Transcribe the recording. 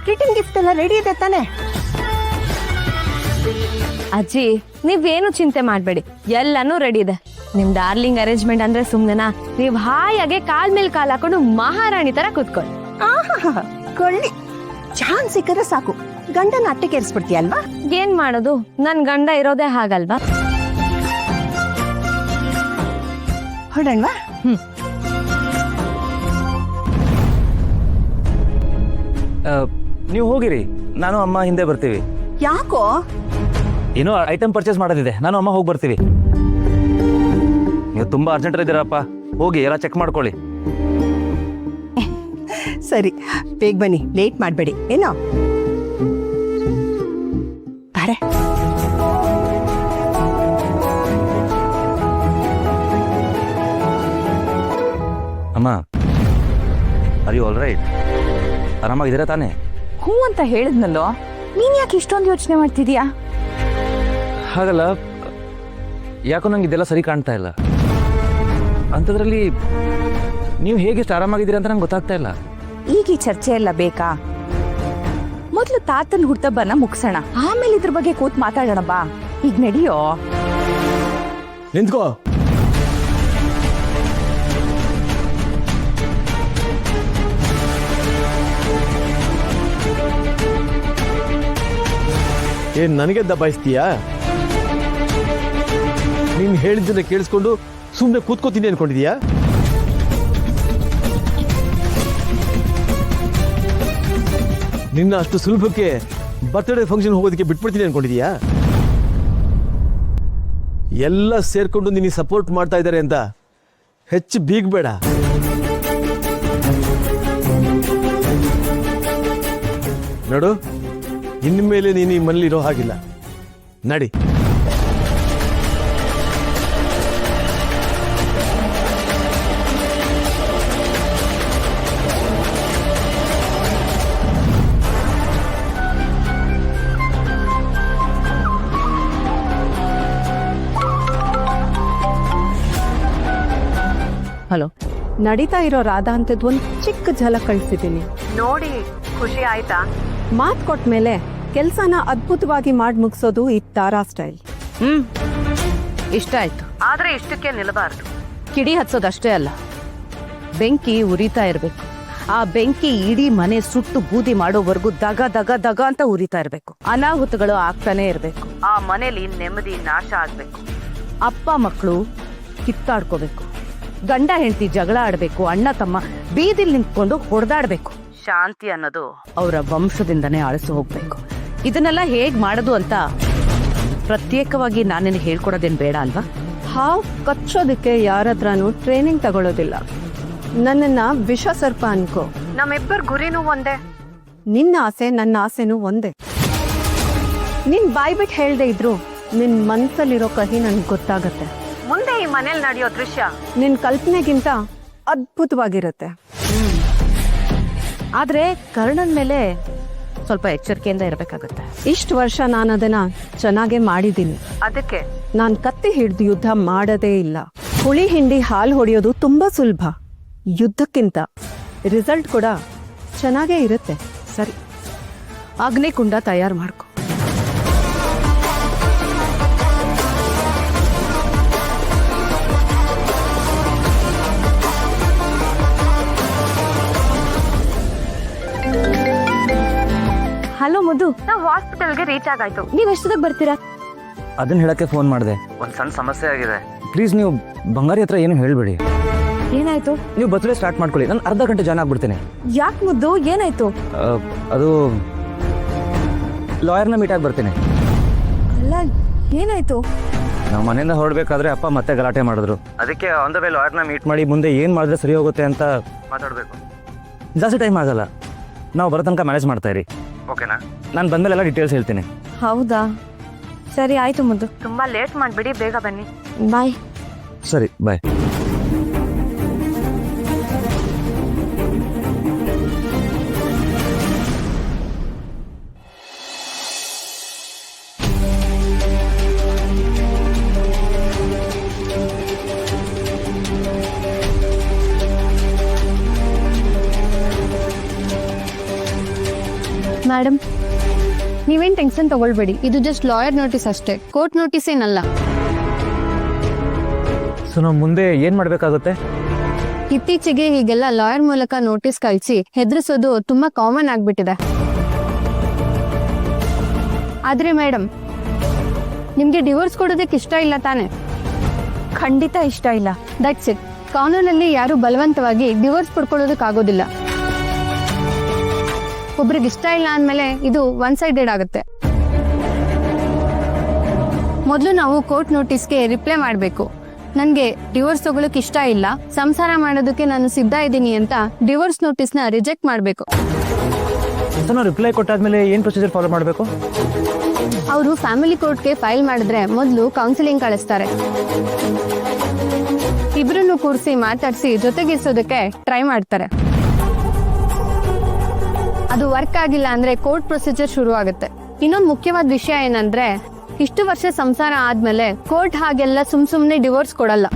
Return gift ಎಲ್ಲ ready ಇದೆ ತಾನೆ? ಅಜ್ಜಿ ನೀವೇನು ಚಿಂತೆ ಮಾಡಬೇಡಿ, ಎಲ್ಲಾನು ರೆಡಿ ಇದೆ. ನಿಮ್ ಡಾರ್ಲಿಂಗ್ ಅರೇಂಜ್ಮೆಂಟ್ ಅಂದ್ರೆ ಸುಮ್ನೆನಾ? ನೀವ್ ಹಾಯಾಗೆ ಕಾಲ್ ಮೇಲೆ ಕಾಲ್ ಹಾಕೊಂಡು ಮಹಾರಾಣಿ ತರ ಕೂತ್ಕೊಳ್ಳಿ. ಕೊಳ್ಳಿ, ಚಾನ್ಸ್ ಸಿಕ್ಕರೆ ಸಾಕು ಗಂಡನ ಅಟ್ಟೆಗೆ ಏರಿಸ್ಬಿಡ್ತೀಯ ಅಲ್ವಾ? ಏನ್ ಮಾಡೋದು, ನನ್ ಗಂಡ ಇರೋದೇ ಹಾಗಲ್ವಾ? ಹೊರಡಣ್ವಾ? ನೀವು ಹೋಗಿರಿ, ನಾನು ಅಮ್ಮ ಹಿಂದೆ ಬರ್ತೀವಿ. ಯಾಕೋ? ಏನೋ ಐಟಮ್ ಪರ್ಚೇಸ್ ಮಾಡೋದಿದೆ, ನಾನು ಅಮ್ಮ ಹೋಗಿ ಬರ್ತೀವಿ. ನೀವು ತುಂಬಾ ಅರ್ಜೆಂಟ್ ಇದ್ದೀರಪ್ಪ, ಹೋಗಿ ಎಲ್ಲ ಚೆಕ್ ಮಾಡ್ಕೊಳ್ಳಿ. ಸರಿ, ಬೇಗ ಬನ್ನಿ, ಲೇಟ್ ಮಾಡಬೇಡಿ ಏನೋ. ಬಾರೆ. ಅಮ್ಮ, ಆರ್ ಯು ಆಲ್ ರೈಟ್? ಆರಾಮಾಗಿದ್ದೀರಾ ತಾನೇ? ಹೂ ಅಂತ ಹೇಳಿದ್ನಲ್ಲೋ, ನೀನ್ ಯಾಕೆ ಇಷ್ಟೊಂದು ಯೋಚನೆ ಮಾಡ್ತಿದ್ಯಾ? ಹಾಗಲ್ಲ, ಯಾಕೋ ನಂಗೆ ಇದೆಲ್ಲ ಸರಿ ಕಾಣ್ತಾ ಇಲ್ಲ. ಅಂಥದ್ರಲ್ಲಿ ನೀವು ಹೇಗೆಷ್ಟು ಆರಾಮಾಗಿದ್ದೀರಾ ಅಂತ ನಂಗೆ ಗೊತ್ತಾಗ್ತಾ ಇಲ್ಲ. ಈಗ ಈ ಚರ್ಚೆ ಎಲ್ಲ ಬೇಕಾ? ಮೊದ್ಲು ತಾತನ್ ಹುಟ್ಟಬ್ಬನ ಮುಗಿಸೋಣ, ಆಮೇಲೆ ಇದ್ರ ಬಗ್ಗೆ ಕೂತ್ ಮಾತಾಡೋಣ ಬಾ. ಈಗ ನಡಿಯೋ. ನಿಂತ್ಕೋ. ಏನ್ ನನಗೆ ದಬಾಯಿಸ್ತೀಯಾ? ನೀನ್ ಹೇಳಿದ್ದನ್ನ ಕೇಳಿಸ್ಕೊಂಡು ಸುಮ್ಮನೆ ಕೂತ್ಕೋತೀನಿ ಅನ್ಕೊಂಡಿದೀಯಾ? ನಿನ್ನ ಅಷ್ಟು ಸುಲಭಕ್ಕೆ ಬರ್ತ್ಡೇ ಫಂಕ್ಷನ್ ಹೋಗೋದಕ್ಕೆ ಬಿಟ್ಬಿಡ್ತೀನಿ ಅನ್ಕೊಂಡಿದೀಯಾ? ಎಲ್ಲ ಸೇರ್ಕೊಂಡು ನಿನಗೆ ಸಪೋರ್ಟ್ ಮಾಡ್ತಾ ಇದ್ದಾರೆ ಅಂತ ಹೆಚ್ಚು ಬೀಗಬೇಡ. ನೋಡು, ಇನ್ಮೇಲೆ ನೀನು ಈ ಮನೇಲಿ ಇರೋ ಹಾಗಿಲ್ಲ. ನಡಿ. ಹಲೋ, ನಡೀತಾ ಇರೋ ರಾಧಾ ಅಂತದ್ ಒಂದ್ ಚಿಕ್ಕ ಝಲಕ್ ಕಳ್ಸಿದ್ದೀನಿ ನೋಡಿ. ಖುಷಿ ಆಯ್ತಾ? ಮಾತ್ ಕೊಟ್ಟ ಮೇಲೆ ಕೆಲ್ಸನ ಅದ್ಭುತವಾಗಿ ಮಾಡಿ ಮುಗಿಸೋದು ಈ ತಾರಾ ಸ್ಟೈಲ್. ಇಷ್ಟ ಆಯ್ತು, ಆದ್ರೆ ಇಷ್ಟಕ್ಕೆ ನಿಲ್ಲಬಾರ್ದು. ಕಿಡಿ ಹಚ್ಚೋದಷ್ಟೇ ಅಲ್ಲ, ಬೆಂಕಿ ಉರಿತಾ ಇರ್ಬೇಕು. ಆ ಬೆಂಕಿ ಇಡೀ ಮನೆ ಸುಟ್ಟು ಬೂದಿ ಮಾಡೋವರೆಗೂ ದಗ ದಗ ದಗ ಅಂತ ಉರಿತಾ ಇರ್ಬೇಕು. ಅನಾಹುತಗಳು ಆಗ್ತಾನೆ ಇರ್ಬೇಕು. ಆ ಮನೇಲಿ ನೆಮ್ಮದಿ ನಾಶ ಆಗ್ಬೇಕು. ಅಪ್ಪ ಮಕ್ಕಳು ಕಿತ್ತಾಡ್ಕೋಬೇಕು. ಗಂಡ ಹೆಂಡತಿ ಜಗಳ ಆಡ್ಬೇಕು. ಅಣ್ಣ ತಮ್ಮ ಬೀದಿಲ್ ನಿಂತ್ಕೊಂಡು ಹೊಡೆದಾಡ್ಬೇಕು. ಶಾಂತಿ ಅನ್ನೋದು ಅವರ ವಂಶದಿಂದನೇ ಅಳಿಸು ಹೋಗ್ಬೇಕು. ಇದನ್ನೆಲ್ಲ ಹೇಗ್ ಮಾಡೋದು ಅಂತ ಪ್ರತ್ಯೇಕವಾಗಿ ನಾನೇನು ಹೇಳ್ಕೊಡೋದೇನ್ ಬೇಡ ಅಲ್ವಾ? ಹಾವು ಕಚ್ಚೋದಕ್ಕೆ ಯಾರತ್ರನೂ ಟ್ರೈನಿಂಗ್ ತಗೊಳ್ಳೋದಿಲ್ಲ. ನನ್ನನ್ನ ವಿಷ ಸರ್ಪ ಅನ್ಕೋ. ನಮ್ಮಿಬ್ಬರ ಗುರಿನೂ ಒಂದೇ. ನಿನ್ನ ಆಸೆ ನನ್ನ ಆಸೆನೂ ಒಂದೇ. ನಿನ್ ಬಾಯ್ ಬಿಟ್ಟು ಹೇಳ್ದೆ ಇದ್ರು ನಿನ್ ಮನ್ಸಲ್ಲಿರೋ ಕಹಿ ನನ್ಗೆ ಗೊತ್ತಾಗತ್ತೆ. ಮುಂದೆ ಈ ಮನೇಲಿ ನಡೆಯೋ ದೃಶ್ಯ ನಿನ್ ಕಲ್ಪನೆಗಿಂತ ಅದ್ಭುತವಾಗಿರುತ್ತೆ. ಆದ್ರೆ ಕರ್ಣನ್ ಮೇಲೆ ಸ್ವಲ್ಪ ಎಚ್ಚರಿಕೆಯಿಂದ ಇರಬೇಕಾಗುತ್ತೆ. ಇಷ್ಟು ವರ್ಷ ನಾನು ಅದನ್ನ ಚೆನ್ನಾಗೇ ಮಾಡಿದ್ದೀನಿ. ಅದಕ್ಕೆ ನಾನ್ ಕತ್ತಿ ಹಿಡಿದು ಯುದ್ಧ ಮಾಡದೇ ಇಲ್ಲ. ಹುಳಿ ಹಿಂಡಿ ಹಾಲು ಹೊಡೆಯೋದು ತುಂಬಾ ಸುಲಭ. ಯುದ್ಧಕ್ಕಿಂತ ರಿಸಲ್ಟ್ ಕೂಡ ಚೆನ್ನಾಗೇ ಇರುತ್ತೆ. ಸರಿ, ಅಗ್ನಿಕುಂಡ ತಯಾರು ಮಾಡ್ಕೊ. ಹಲೋ ಮುದ್ದು, ನಾವು ಹಾಸ್ಪಿಟಲ್ಗೆ ರೀಚ್ ಆಗಾಯ್ತು. ನೀವ್ ಎಷ್ಟೊತ್ತಿಗೆ ಬರ್ತೀರಾ? ಅದನ್ನ ಹೇಳಕ್ಕೆ ಫೋನ್ ಮಾಡಿದೆ. ಒಂದು ಸಣ್ಣ ಸಮಸ್ಯೆ ಆಗಿದೆ. ಪ್ಲೀಸ್ ನೀವು ಬಂಗಾರಿ ಹತ್ರ ಏನು ಹೇಳ್ಬೇಡಿ. ಏನಾಯ್ತು? ನೀವು ಬರ್ತ್ಡೇ ಸ್ಟಾರ್ಟ್ ಮಾಡ್ಕೊಳ್ಳಿ, ನಾನು ಅರ್ಧ ಗಂಟೆ ಜಾಯ್ನ್ ಆಗ್ಬಿಡ್ತೇನೆ. ಯಾಕೆ ಮುದ್ದು, ಏನಾಯ್ತು? ಅದು ಲಾಯರ್ನ ಮೀಟ್ ಆಗಿ ಬರ್ತೇನೆ. ಅಲ್ಲ, ಏನಾಯ್ತು? ನಾವು ಮನೆಯಿಂದ ಹೊರಡ್ಬೇಕಾದ್ರೆ ಅಪ್ಪ ಮತ್ತೆ ಗಲಾಟೆ ಮಾಡಿದ್ರು. ಅದಕ್ಕೆ ಆನ್ ದ ವೇ ಲಾಯರ್ನ ಮೀಟ್ ಮಾಡಿ ಮುಂದೆ ಏನು ಮಾಡಿದ್ರೆ ಸರಿ ಹೋಗುತ್ತೆ ಅಂತ ಮಾತಾಡಬೇಕು. ಜಾಸ್ತಿ ಟೈಮ್ ಆಗಲ್ಲ, ನಾವು ಬರೋ ತನಕ ಮ್ಯಾನೇಜ್ ಮಾಡ್ತಾ ಇರಿ, ಓಕೆನಾ? ನಾನು ಬಂದಮೇಲೆಲ್ಲ ಡೀಟೇಲ್ಸ್ ಹೇಳ್ತೀನಿ. ಹೌದಾ, ಸರಿ ಆಯ್ತು ಮುದ್ದು. ತುಂಬಾ ಲೇಟ್ ಮಾಡ್ಬಿಡಿ, ಬೇಗ ಬನ್ನಿ. ಬಾಯ್. ಸರಿ, ಬಾಯ್. ಮೇಡಮ್, ನೀವೇನ್ ಟೆನ್ಷನ್ ತಗೊಳ್ಬೇಡಿ. ಇದು ಜಸ್ಟ್ ಲಾಯರ್ ನೋಟಿಸ್ ಅಷ್ಟೇ, ಕೋರ್ಟ್ ನೋಟಿಸ್ ಏನಲ್ಲ. ಸೊ ನಾವು ಮುಂದೆ ಏನು ಮಾಡಬೇಕಾಗುತ್ತೆ? ಇತ್ತೀಚೆಗೆ ಹೀಗೆಲ್ಲ ಲಾಯರ್ ಮೂಲಕ ನೋಟಿಸ್ ಕಳಿಸಿ ಹೆದರಿಸೋದು ತುಂಬಾ ಕಾಮನ್ ಆಗ್ಬಿಟ್ಟಿದೆ. ಆದ್ರೆ ಮೇಡಮ್, ನಿಮ್ಗೆ ಡಿವೋರ್ಸ್ ಕೊಡೋದಕ್ಕೆ ಇಷ್ಟ ಇಲ್ಲ ತಾನೆ? ಖಂಡಿತ ಇಷ್ಟ ಇಲ್ಲ. That's it. ಕಾನೂನಲ್ಲಿ ಯಾರು ಬಲವಂತವಾಗಿ ಡಿವೋರ್ಸ್ ಪಡ್ಕೊಳ್ಳೋದಕ್ಕಾಗೋದಿಲ್ಲ. ಒಬ್ರಿಗೆ ಇಷ್ಟ ಇಲ್ಲ ಅಂದಮೇಲೆ ಇದು ಒನ್ ಸೈಡೆಡ್ ಆಗುತ್ತೆ. ಮೊದಲು ನಾವು ಕೋರ್ಟ್ ನೋಟಿಸ್ಗೆ ರಿಪ್ಲೈ ಮಾಡಬೇಕು. ನನಗೆ ಡಿವೋರ್ಸ್ ತಗೊಳಕ್ ಇಷ್ಟ ಇಲ್ಲ, ಸಂಸಾರ ಮಾಡೋದಕ್ಕೆ ನಾನು ಸಿದ್ಧ ಇದ್ದೀನಿ ಅಂತ ಡಿವೋರ್ಸ್ ನೋಟಿಸ್ನ ರಿಜೆಕ್ಟ್ ಮಾಡಬೇಕು. ನಾವು ರಿಪ್ಲೈ ಕೊಟ್ಟಾದ್ಮೇಲೆ ಏನು ಪ್ರೊಸೀಜರ್ ಫಾಲೋ ಮಾಡಬೇಕು? ಅವರು ಫ್ಯಾಮಿಲಿ ಕೋರ್ಟ್ಗೆ ಫೈಲ್ ಮಾಡಿದ್ರೆ ಮೊದಲು ಕೌನ್ಸಿಲಿಂಗ್ ಕಳಿಸ್ತಾರೆ. ಇಬ್ರನ್ನು ಕೂರಿಸಿ ಮಾತಾಡಿಸಿ ಜೊತೆಗಿರಿಸೋದಕ್ಕೆ ಟ್ರೈ ಮಾಡ್ತಾರೆ. ಅದು ವರ್ಕ್ ಆಗಿಲ್ಲ ಅಂದ್ರೆ ಕೋರ್ಟ್ ಪ್ರೊಸೀಜರ್ ಶುರು ಆಗುತ್ತೆ. ಇನ್ನೊಂದು ಮುಖ್ಯವಾದ ವಿಷಯ ಏನಂದ್ರೆ, ಇಷ್ಟು ವರ್ಷ ಸಂಸಾರ ಆದ್ಮೇಲೆ ಕೋರ್ಟ್ ಹಾಗೆಲ್ಲ ಸುಮ್ನೆ ಡಿವೋರ್ಸ್ ಕೊಡಲ್ಲ.